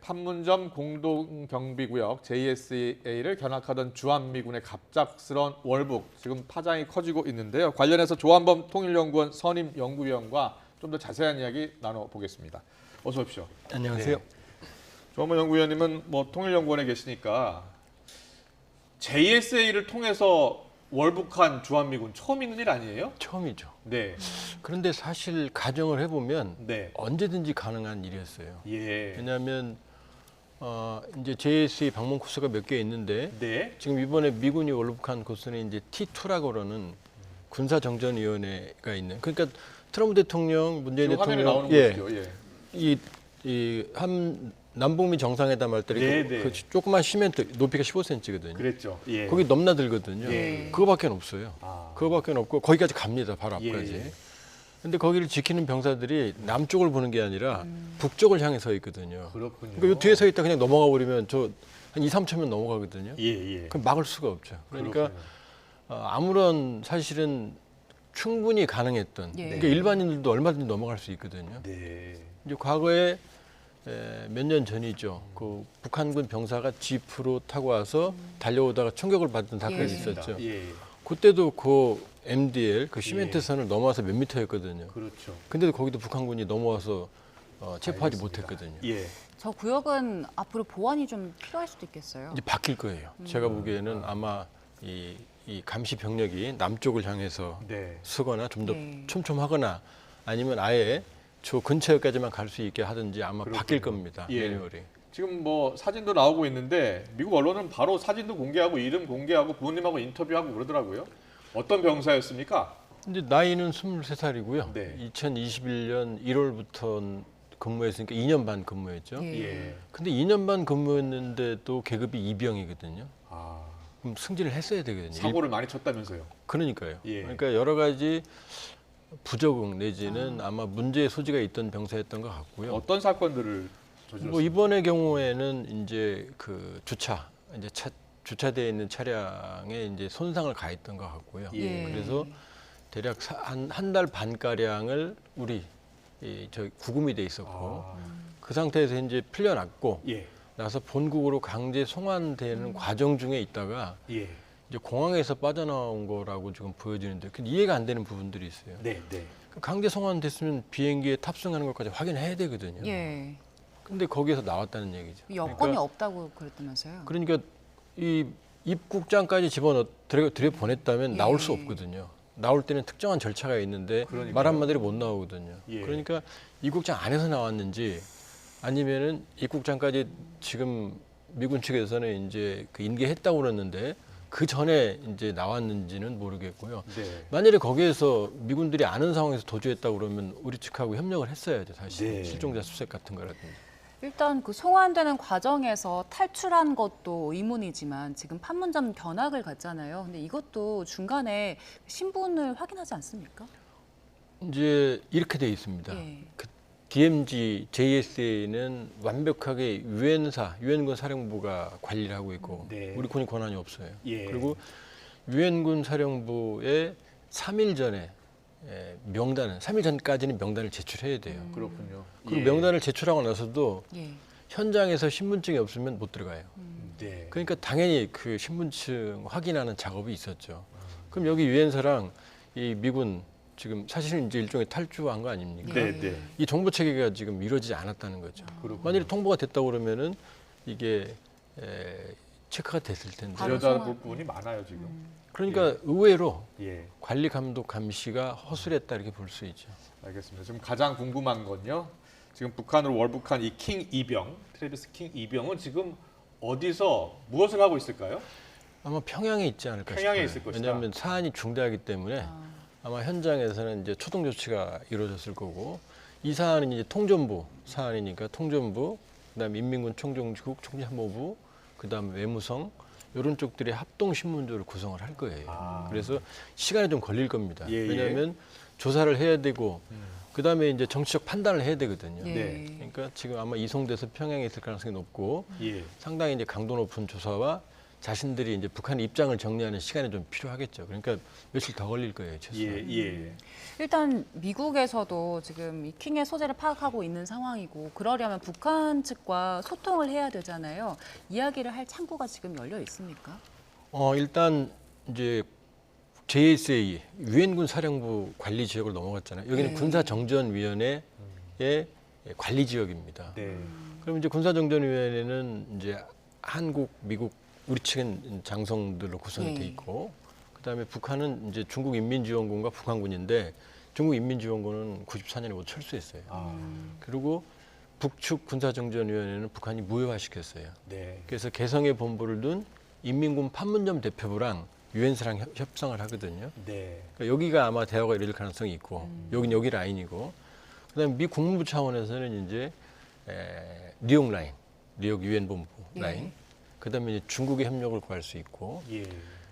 판문점 공동경비구역 JSA를 견학하던 주한미군의 갑작스런 월북, 지금 파장이 커지고 있는데요. 관련해서 조한범 통일연구원 선임 연구위원과 좀 더 자세한 이야기 나눠보겠습니다. 어서 오십시오. 안녕하세요. 네. 조한범 연구위원님은 통일연구원에 계시니까 JSA를 통해서 월북한 주한미군 처음 있는 일 아니에요? 처음이죠. 네. 그런데 사실 가정을 해보면 네. 언제든지 가능한 일이었어요. 예. 왜냐하면 이제 JSA 방문 코스가 몇 개 있는데 네. 지금 이번에 미군이 월북한 코스는 이제 T2라고 그러는 군사정전위원회가 있는. 그러니까 트럼프 대통령, 문재인 지금 화면에 대통령, 나오는 곳이죠. 예. 이한 남북미 정상회담 할 때 네, 네. 그 조그만 시멘트 높이가 15cm거든요. 그랬죠. 예. 거기 넘나들거든요. 예. 그거밖에 없어요. 아. 그거밖에 없고 거기까지 갑니다. 바로 앞까지. 예. 근데 거기를 지키는 병사들이 남쪽을 보는 게 아니라 북쪽을 향해 서 있거든요. 그렇군요. 그러니까 요 뒤에 서 있다 그냥 넘어가 버리면 저 한 2, 3초면 넘어가거든요. 예, 예. 그럼 막을 수가 없죠. 그러니까 그렇군요. 아무런 사실은 충분히 가능했던. 예. 그러니까 일반인들도 얼마든지 넘어갈 수 있거든요. 네. 이제 과거에 몇 년 전이죠. 그 북한군 병사가 지프로 타고 와서 달려오다가 총격을 받은 사건이 예. 있었죠. 예. 그때도 그 MDL, 그 시멘트 예. 선을 넘어와서 몇 미터였거든요. 그렇죠. 근데도 거기도 북한군이 넘어와서 체포하지 알겠습니다. 못했거든요. 예. 저 구역은 앞으로 보완이 좀 필요할 수도 있겠어요. 이제 바뀔 거예요. 제가 보기에는 아마 이 감시 병력이 남쪽을 향해서 네. 서거나 좀 더 네. 촘촘하거나 아니면 아예 저 근처까지만 갈 수 있게 하든지 아마 그렇군요. 바뀔 겁니다. 예. 매뉴얼이. 지금 사진도 나오고 있는데 미국 언론은 바로 사진도 공개하고 이름 공개하고 부모님하고 인터뷰하고 그러더라고요. 어떤 병사였습니까? 이제 나이는 23살이고요. 네. 2021년 1월부터 근무했으니까 2년 반 근무했죠. 예. 예. 근데 2년 반 근무했는데도 계급이 이병이거든요. 아, 그럼 승진을 했어야 되거든요. 사고를 많이 쳤다면서요. 그러니까요. 예. 그러니까 여러 가지 부적응 내지는 아마 문제의 소지가 있던 병사였던 것 같고요. 어떤 사건들을 저질렀습니까? 뭐 이번의 경우에는 이제 그 주차되어 있는 차량에 이제 손상을 가했던 것 같고요. 예. 그래서 대략 한 달 반 가량을 우리 저 구금이 돼 있었고 아, 그 상태에서 이제 풀려났고 예. 나서 본국으로 강제 송환되는 과정 중에 있다가 예. 이제 공항에서 빠져나온 거라고 지금 보여지는데 근데 이해가 안 되는 부분들이 있어요. 네, 네. 강제 송환됐으면 비행기에 탑승하는 것까지 확인해야 되거든요. 예. 근데 거기에서 나왔다는 얘기죠. 여건이 없다고 그랬다면서요. 그러니까 이 입국장까지 들여 보냈다면 예. 나올 수 없거든요. 나올 때는 특정한 절차가 있는데 그러니까요. 말 한마디로 못 나오거든요. 예. 그러니까 입국장 안에서 나왔는지 아니면은 입국장까지 지금 미군 측에서는 이제 그 인계했다고 그랬는데 그 전에 이제 나왔는지는 모르겠고요. 네. 만약에 거기에서 미군들이 아는 상황에서 도주했다고 그러면 우리 측하고 협력을 했어야죠, 사실. 네. 실종자 수색 같은 거라든지. 일단 그 송환되는 과정에서 탈출한 것도 의문이지만 지금 판문점 견학을 갔잖아요. 근데 이것도 중간에 신분을 확인하지 않습니까? 이제 이렇게 돼 있습니다. 예. 그 DMZ, JSA는 완벽하게 유엔군 사령부가 관리를 하고 있고 네. 우리 군이 권한이 없어요. 예. 그리고 유엔군 사령부에 3일 전에 3일 전까지는 명단을 제출해야 돼요. 그렇군요. 그리고 예. 명단을 제출하고 나서도 예. 현장에서 신분증이 없으면 못 들어가요. 네. 그러니까 당연히 그 신분증 확인하는 작업이 있었죠. 그럼 여기 유엔사랑 이 미군 지금 사실은 이제 일종의 탈주한 거 아닙니까? 네, 네. 이 정보 체계가 지금 이루어지지 않았다는 거죠. 그렇군요. 만일에 통보가 됐다고 그러면은 이게 체크가 됐을 텐데. 바로 여자 송환. 부분이 많아요 지금. 그러니까 의외로 예. 관리 감독 감시가 허술했다 이렇게 볼 수 있죠. 알겠습니다. 지금 가장 궁금한 건요. 지금 북한으로 월북한 이 킹 이병, 트래비스 킹 이병은 지금 어디서 무엇을 하고 있을까요? 아마 평양에 있지 않을까 평양에 싶어요. 있을 것이다. 왜냐하면 사안이 중대하기 때문에 아마 현장에서는 이제 초동 조치가 이루어졌을 거고 이 사안은 이제 통전부 사안이니까 통전부, 그다음에 인민군 총정국 총참모부, 그다음에 외무성 이런 쪽들이 합동 신문조를 구성을 할 거예요. 아. 그래서 시간이 좀 걸릴 겁니다. 예, 예. 왜냐하면 조사를 해야 되고 그다음에 이제 정치적 판단을 해야 되거든요. 예. 네. 그러니까 지금 아마 이송돼서 평양에 있을 가능성이 높고 예. 상당히 이제 강도 높은 조사와 자신들이 이제 북한 입장을 정리하는 시간이 좀 필요하겠죠. 그러니까 며칠 더 걸릴 거예요, 최소한. 예. 일단 미국에서도 지금 이 킹의 소재를 파악하고 있는 상황이고 그러려면 북한 측과 소통을 해야 되잖아요. 이야기를 할 창구가 지금 열려 있습니까? 일단 이제 JSA 유엔군 사령부 관리 지역으로 넘어갔잖아요. 여기는 네. 군사정전위원회의 관리 지역입니다. 네. 그럼 이제 군사정전위원회는 이제 한국, 미국, 우리 측은 장성들로 구성이 돼 네. 있고, 그다음에 북한은 이제 중국인민지원군과 북한군인데 중국인민지원군은 94년에 못 철수했어요. 그리고 북측 군사정전위원회는 북한이 무효화시켰어요. 네. 그래서 개성에 본부를 둔 인민군 판문점 대표부랑 유엔사랑 협상을 하거든요. 네. 그러니까 여기가 아마 대화가 이룰 가능성이 있고, 여기 라인이고, 그다음에 미 국무부 차원에서는 이제 뉴욕 라인, 뉴욕 유엔 본부 예. 라인, 그다음에 이제 중국의 협력을 구할 수 있고, 예.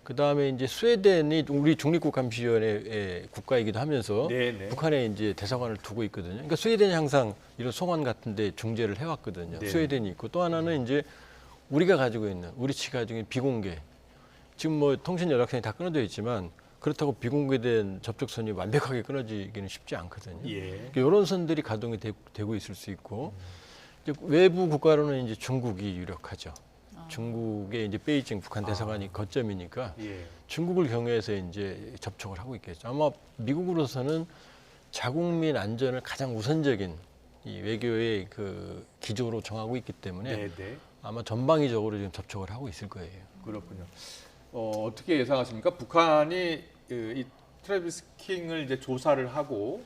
그다음에 이제 스웨덴이 우리 중립국감시위원회 국가이기도 하면서 네. 북한에 이제 대사관을 두고 있거든요. 그러니까 스웨덴이 항상 이런 송환 같은데 중재를 해왔거든요. 네. 스웨덴이 있고 또 하나는 이제 우리가 가지고 있는 우리 측이 가지고 있는 비공개, 지금 뭐 통신 연락선이 다 끊어져 있지만 그렇다고 비공개된 접촉선이 완벽하게 끊어지기는 쉽지 않거든요. 예. 그러니까 이런 선들이 가동이 되고 있을 수 있고, 이제 외부 국가로는 이제 중국이 유력하죠. 중국의 이제 베이징 북한 대사관이 거점이니까 예. 중국을 경유해서 이제 접촉을 하고 있겠죠. 아마 미국으로서는 자국민 안전을 가장 우선적인 이 외교의 그 기조로 정하고 있기 때문에 네. 아마 전방위적으로 지금 접촉을 하고 있을 거예요. 그렇군요. 어떻게 예상하십니까? 북한이 이 트래비스 킹을 이제 조사를 하고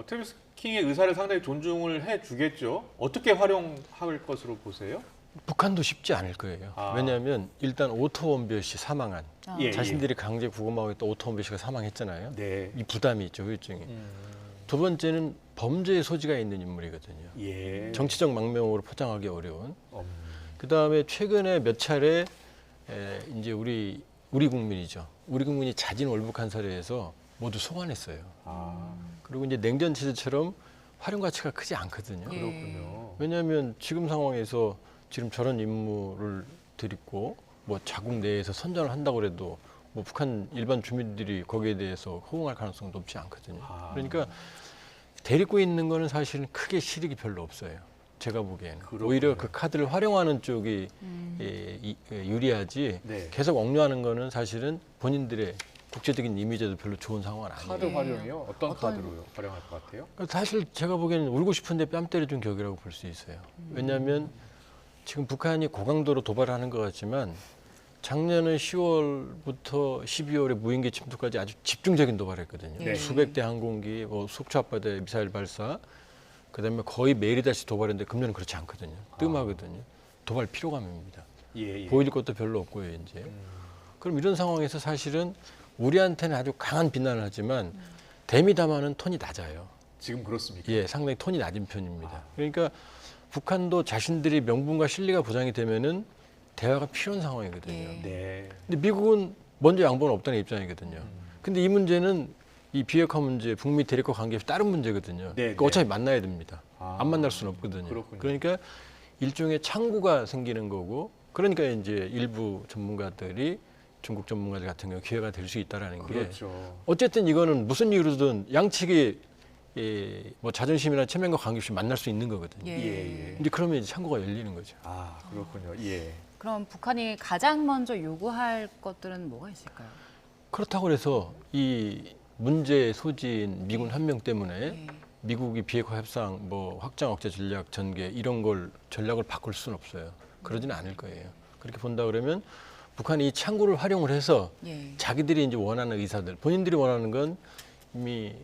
트래비스 킹의 의사를 상당히 존중을 해주겠죠. 어떻게 활용할 것으로 보세요? 북한도 쉽지 않을 거예요. 왜냐하면 일단 오토 원별씨 사망한 예, 자신들이 강제 구금하고 있던 오토 원별씨가 사망했잖아요. 네. 이 부담이 있죠, 후유증이. 두 번째는 범죄의 소지가 있는 인물이거든요. 예. 정치적 망명으로 포장하기 어려운. 그 다음에 최근에 몇 차례 이제 우리 국민이죠. 우리 국민이 자진 월북한 사례에서 모두 소환했어요. 그리고 이제 냉전 체제처럼 활용 가치가 크지 않거든요. 예. 그렇군요. 왜냐하면 지금 상황에서 지금 저런 임무를 들이고 뭐 자국 내에서 선전을 한다고 해도 뭐 북한 일반 주민들이 거기에 대해서 호응할 가능성은 높지 않거든요. 그러니까 데리고 있는 거는 사실은 크게 실익이 별로 없어요. 제가 보기에는. 그렇군요. 오히려 그 카드를 활용하는 쪽이 유리하지 네. 계속 억류하는 거는 사실은 본인들의 국제적인 이미지도 별로 좋은 상황은 아니에요. 카드 활용이요? 어떤 카드로 활용할 것 같아요? 그러니까 사실 제가 보기에는 울고 싶은데 뺨 때려준 격이라고 볼 수 있어요. 왜냐하면 지금 북한이 고강도로 도발하는 것 같지만 작년에 10월부터 12월에 무인기 침투까지 아주 집중적인 도발했거든요. 네. 수백 대 항공기, 뭐 속초 앞바다에 미사일 발사, 그다음에 거의 매일이다시 도발했는데 금년은 그렇지 않거든요. 뜸하거든요. 도발 피로감입니다. 예. 보일 것도 별로 없고요, 이제. 그럼 이런 상황에서 사실은 우리한테는 아주 강한 비난을 하지만 대미담화는 톤이 낮아요. 지금 그렇습니까? 예, 상당히 톤이 낮은 편입니다. 그러니까 북한도 자신들이 명분과 실리가 보장이 되면은 대화가 필요한 상황이거든요. 예. 네. 근데 미국은 먼저 양보는 없다는 입장이거든요. 근데 이 문제는 이 비핵화 문제, 북미 대립과 관계없이 다른 문제거든요. 네, 그러니까 어차피 만나야 됩니다. 아, 안 만날 수는 없거든요. 그렇군요. 그러니까 일종의 창구가 생기는 거고, 그러니까 이제 일부 전문가들이 중국 전문가들 같은 경우 기회가 될 수 있다라는 게 그렇죠. 어쨌든 이거는 무슨 이유로든 양측이 뭐 자존심이나 체면과 관계없이 만날 수 있는 거거든요. 예. 이제 그러면 이제 창구가 열리는 거죠. 그렇군요. 예. 그럼 북한이 가장 먼저 요구할 것들은 뭐가 있을까요? 그렇다고 해서 이 문제의 소지인 미군 한 명 때문에 예. 미국이 비핵화 협상, 뭐 확장 억제 전략 전개 이런 걸 전략을 바꿀 수는 없어요. 그러지는 않을 거예요. 그렇게 본다 그러면 북한이 이 창구를 활용을 해서 예. 자기들이 이제 원하는 의사들, 본인들이 원하는 건 이미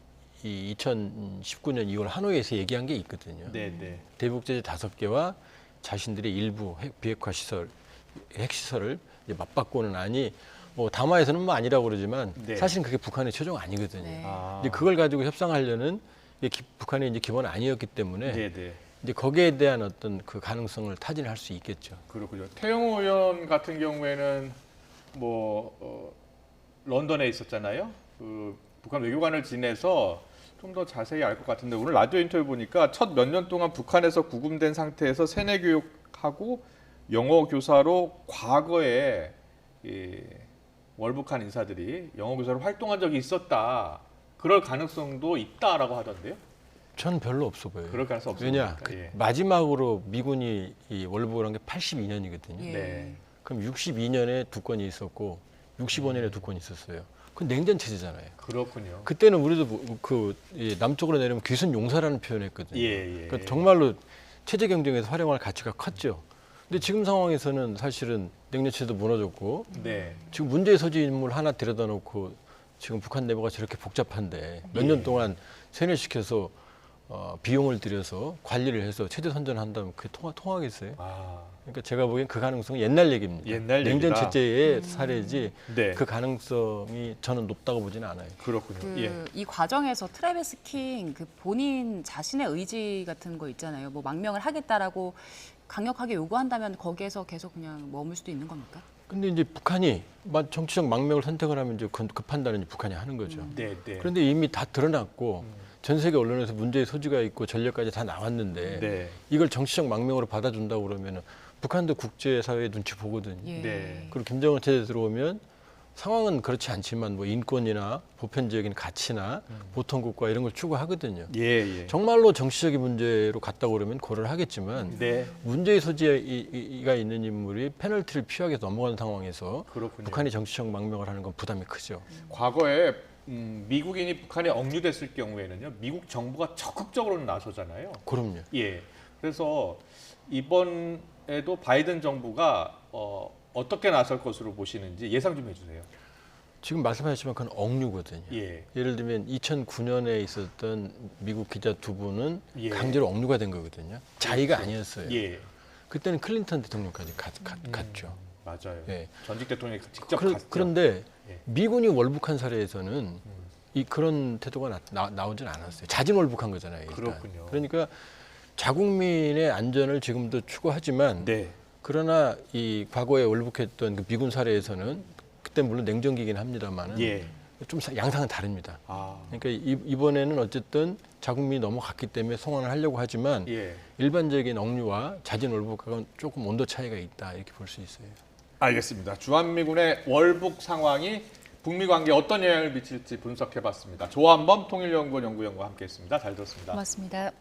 이 2019년 2월 하노이에서 얘기한 게 있거든요. 네. 대북제재 5개와 자신들의 일부 비핵화 시설, 핵시설을 이제 맞바꾸는 안이 뭐 담화에서는 뭐 아니라고 그러지만 네. 사실은 그게 북한의 최종 아니거든요. 네. 이제 그걸 가지고 협상하려는 북한의 이제 기본 아니었기 때문에 네. 이제 거기에 대한 어떤 그 가능성을 타진할 수 있겠죠. 그렇군요. 태영호 의원 같은 경우에는 뭐 런던에 있었잖아요. 그 북한 외교관을 지내서 좀 더 자세히 알 것 같은데 오늘 라디오 인터뷰 보니까 첫 몇 년 동안 북한에서 구금된 상태에서 세뇌 교육하고 영어 교사로 과거에 이 월북한 인사들이 영어 교사로 활동한 적이 있었다. 그럴 가능성도 있다라고 하던데요. 저는 별로 없어 보여요. 그럴 가능성 없습니다. 왜냐? 그 마지막으로 미군이 이 월북을 한 게 82년이거든요. 예. 네. 그럼 62년에 두 건이 있었고 65년에 두 건이 있었어요. 그건 냉전 체제잖아요. 그렇군요. 그때는 우리도 남쪽으로 내려면 귀순 용사라는 표현했거든요. 예. 그러니까 정말로 체제 경쟁에서 활용할 가치가 컸죠. 근데 지금 상황에서는 사실은 냉전 체제도 무너졌고 네. 지금 문제의 소지 인물 하나 데려다 놓고 지금 북한 내부가 저렇게 복잡한데 몇 년 동안 세뇌시켜서 비용을 들여서 관리를 해서 체제 선전한다면 그게 통하겠어요? 아, 그러니까 제가 보기엔 그 가능성은 옛날 얘기입니다. 옛날 냉전 얘기다. 체제의 사례지 네. 그 가능성이 저는 높다고 보지는 않아요. 그렇군요. 예. 이 과정에서 트래비스 킹 그 본인 자신의 의지 같은 거 있잖아요. 뭐 망명을 하겠다라고 강력하게 요구한다면 거기에서 계속 그냥 머물 수도 있는 겁니까? 근데 이제 북한이 정치적 망명을 선택을 하면 이제 그 판단은 북한이 하는 거죠. 네. 그런데 이미 다 드러났고 전 세계 언론에서 문제의 소지가 있고 전력까지 다 나왔는데 네. 이걸 정치적 망명으로 받아준다고 그러면 북한도 국제사회의 눈치 보거든요. 예. 네. 그리고 김정은 체제 들어오면 상황은 그렇지 않지만 뭐 인권이나 보편적인 가치나 보통국가 이런 걸 추구하거든요. 예. 정말로 정치적인 문제로 갔다고 그러면 고려를 하겠지만 네. 문제의 소지가 있는 인물이 페널티를 피하게 넘어가는 상황에서 그렇군요. 북한이 정치적 망명을 하는 건 부담이 크죠. 과거에 미국인이 북한에 억류됐을 경우에는요, 미국 정부가 적극적으로 나서잖아요. 그럼요. 예. 그래서 이번에도 바이든 정부가 어떻게 나설 것으로 보시는지 예상 좀 해주세요. 지금 말씀하셨지만 그건 억류거든요. 예. 예를 들면 2009년에 있었던 미국 기자 두 분은 예. 강제로 억류가 된 거거든요. 자의가 아니었어요. 예. 그때는 클린턴 대통령까지 갔죠. 맞아요. 예. 전직 대통령이 직접 갔죠. 그런데 예. 미군이 월북한 사례에서는 그런 태도가 나오진 않았어요. 자진 월북한 거잖아요. 일단. 그렇군요. 그러니까 자국민의 안전을 지금도 추구하지만 네. 그러나 이 과거에 월북했던 그 미군 사례에서는 그때 물론 냉전기긴 합니다만은 예. 좀 양상은 다릅니다. 아. 그러니까 이번에는 어쨌든 자국민이 넘어갔기 때문에 송환을 하려고 하지만 예. 일반적인 억류와 자진 월북하고는 조금 온도 차이가 있다 이렇게 볼 수 있어요. 알겠습니다. 주한미군의 월북 상황이 북미 관계에 어떤 영향을 미칠지 분석해봤습니다. 조한범 통일연구원 연구위원과 함께했습니다. 잘 들었습니다. 고맙습니다.